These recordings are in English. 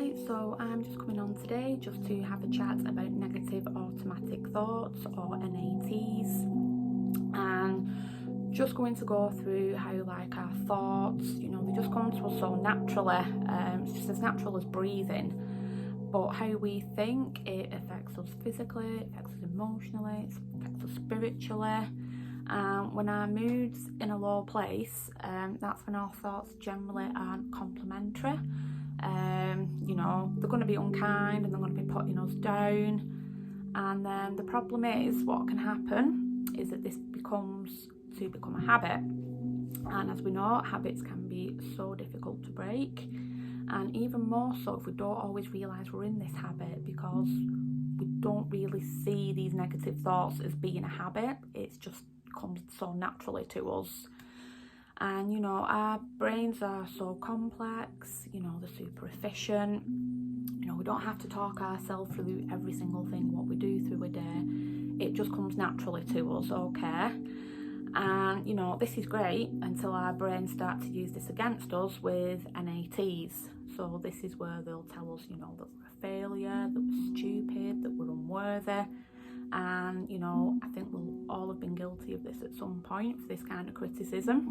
Hi, so I'm just coming on today just to have a chat about negative automatic thoughts or NATs, and just going to go through how like our thoughts, they just come to us so naturally. It's just as natural as breathing, but how we think, it affects us physically, it affects us emotionally, it affects us spiritually. When our mood's in a low place, that's when our thoughts generally aren't complimentary. They're going to be unkind and they're going to be putting us down. And then the problem is, what can happen is that this become a habit. And as we know, habits can be so difficult to break. And even more so if we don't always realise we're in this habit, because we don't really see these negative thoughts as being a habit. It's just comes so naturally to us. And our brains are so complex, they're super efficient. We don't have to talk ourselves through every single thing what we do through a day. It just comes naturally to us, okay? And this is great until our brains start to use this against us with NATs. So this is where they'll tell us, that we're a failure, that we're stupid, that we're unworthy. And I think we'll all have been guilty of this at some point, for this kind of criticism.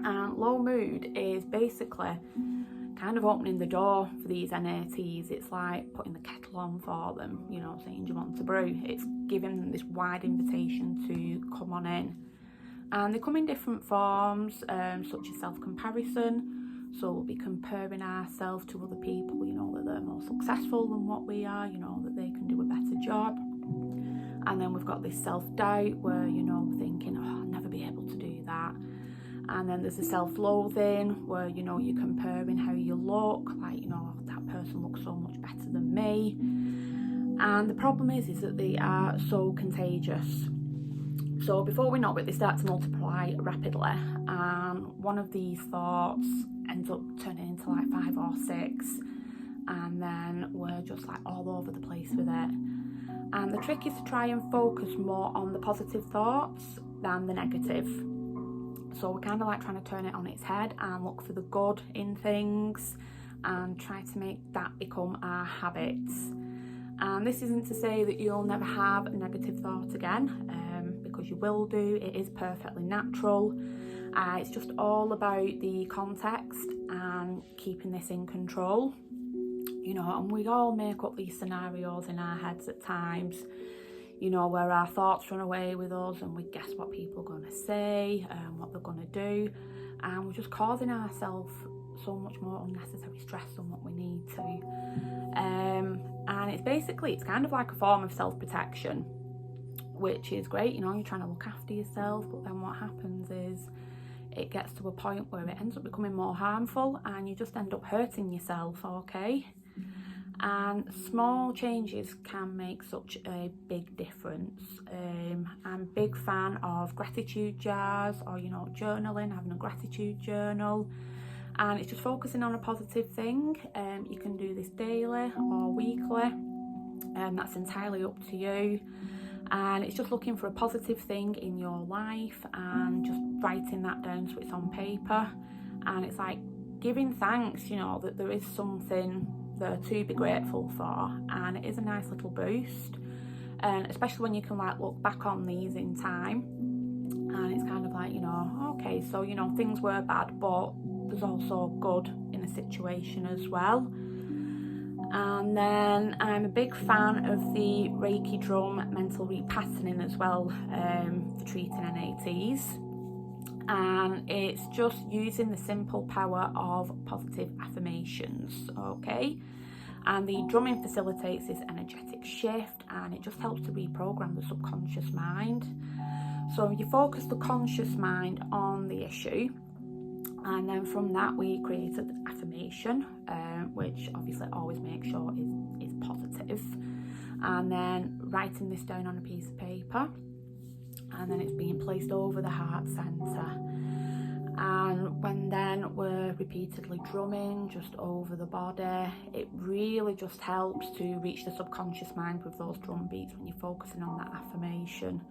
And low mood is basically kind of opening the door for these NATs. It's like putting the kettle on for them, saying, do you want to brew? It's giving them this wide invitation to come on in. And they come in different forms, such as self-comparison. So we'll be comparing ourselves to other people, that they're more successful than what we are, that they can do a better job. And then we've got this self-doubt where, we're thinking, I'll never be able to do that. And then there's the self-loathing where, you're comparing how you look, like, that person looks so much better than me. And the problem is that they are so contagious. So before we know it, they start to multiply rapidly. And one of these thoughts ends up turning into like 5 or 6. And then we're just like all over the place with it. And the trick is to try and focus more on the positive thoughts than the negative. So we're kind of like trying to turn it on its head and look for the good in things and try to make that become our habits. And this isn't to say that you'll never have a negative thought again, because you will do. It is perfectly natural. It's just all about the context and keeping this in control. And we all make up these scenarios in our heads at times, where our thoughts run away with us and we guess what people are going to say and what they're going to do. And we're just causing ourselves so much more unnecessary stress than what we need to. And it's kind of like a form of self-protection, which is great. You're trying to look after yourself, but then what happens is it gets to a point where it ends up becoming more harmful and you just end up hurting yourself, okay? And small changes can make such a big difference. I'm a big fan of gratitude jars or, journaling, having a gratitude journal. And it's just focusing on a positive thing. You can do this daily or weekly. That's entirely up to you. And it's just looking for a positive thing in your life and just writing that down so it's on paper. And it's like giving thanks, that there is something there to be grateful for, and it is a nice little boost, and especially when you can like look back on these in time, and it's kind of like, okay, so things were bad, but there's also good in the situation as well. And then I'm a big fan of the Reiki drum mental repatterning as well, for treating NATs. And it's just using the simple power of positive affirmations, okay? And the drumming facilitates this energetic shift, and it just helps to reprogram the subconscious mind. So you focus the conscious mind on the issue, and then from that we created an affirmation, which obviously always make sure is positive. And then writing this down on a piece of paper, and then it's being placed over the heart centre. And when then we're repeatedly drumming just over the body, it really just helps to reach the subconscious mind with those drum beats when you're focusing on that affirmation.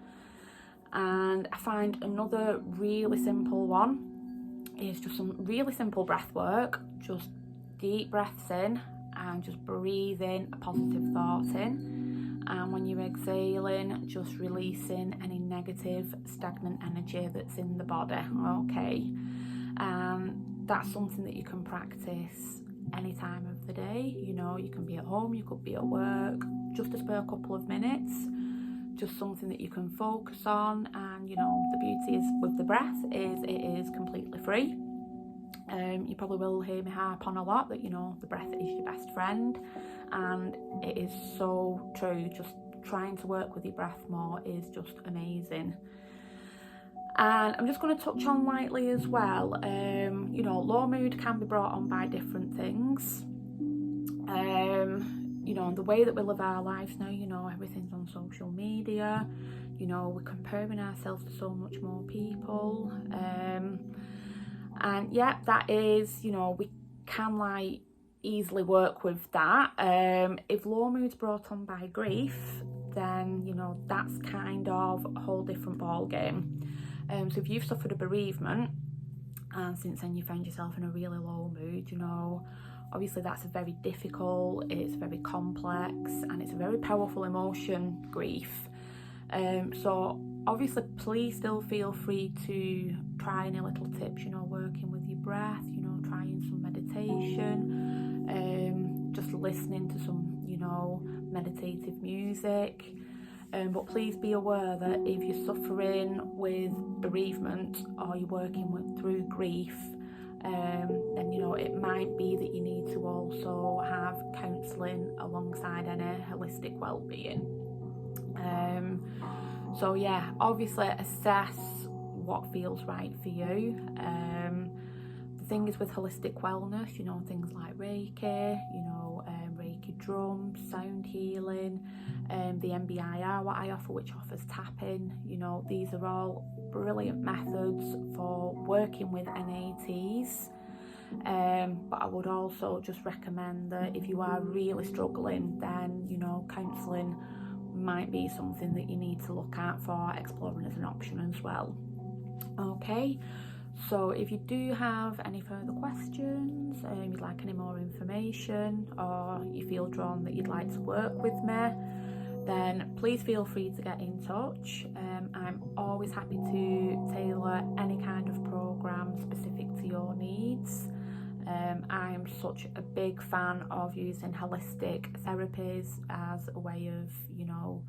And I find another really simple one is just some really simple breath work. Just deep breaths in and just breathing a positive thought in, and when you're exhaling, just releasing any negative stagnant energy that's in the body. Okay, that's something that you can practice any time of the day. You know, you can be at home, you could be at work, just to spare a couple of minutes, just something that you can focus on. And you know, the beauty is with the breath is it is completely free. You probably will hear me harp on a lot that, you know, the breath is your best friend, and it is so true. Just trying to work with your breath more is just amazing. And I'm just going to touch on lightly as well, you know, low mood can be brought on by different things. You know, the way that we live our lives now, you know, everything's on social media, you know, we're comparing ourselves to so much more people. And yeah, that is, you know, we can like easily work with that. If low mood's brought on by grief, then, you know, that's kind of a whole different ball game. So if you've suffered a bereavement and since then you find yourself in a really low mood, you know, obviously that's a very difficult, it's very complex, and it's a very powerful emotion, grief. So obviously please still feel free to try any little tips, you know, working with your breath, you know, trying some meditation, just listening to some, you know, meditative music. But please be aware that if you're suffering with bereavement or you're working through grief, then, you know, it might be that you need to also have counselling alongside any holistic well-being. So yeah, obviously assess what feels right for you. The thing is with holistic wellness, you know, things like Reiki, you know, Reiki drums, sound healing, the MBIR, what I offer, which offers tapping, you know, these are all brilliant methods for working with NATs. But I would also just recommend that if you are really struggling, then, you know, counselling might be something that you need to look at for exploring as an option as well. Okay, so if you do have any further questions, you'd like any more information, or you feel drawn that you'd like to work with me, then please feel free to get in touch. I'm always happy to tailor any kind of program specific to your needs. I'm such a big fan of using holistic therapies as a way of, you know,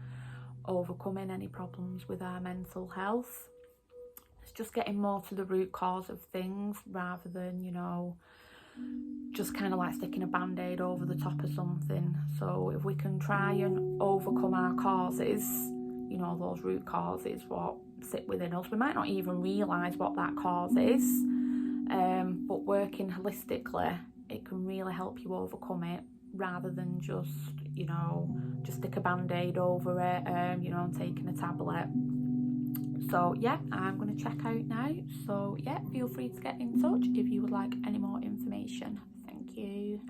overcoming any problems with our mental health. It's just getting more to the root cause of things rather than, you know, just kind of like sticking a band-aid over the top of something. So if we can try and overcome our causes, you know, those root causes, what sit within us, we might not even realise what that cause is, but working holistically, it can really help you overcome it rather than just, you know, just stick a band-aid over it, you know, and taking a tablet. So yeah, I'm going to check out now. So yeah, feel free to get in touch if you would like any more information. Thank you.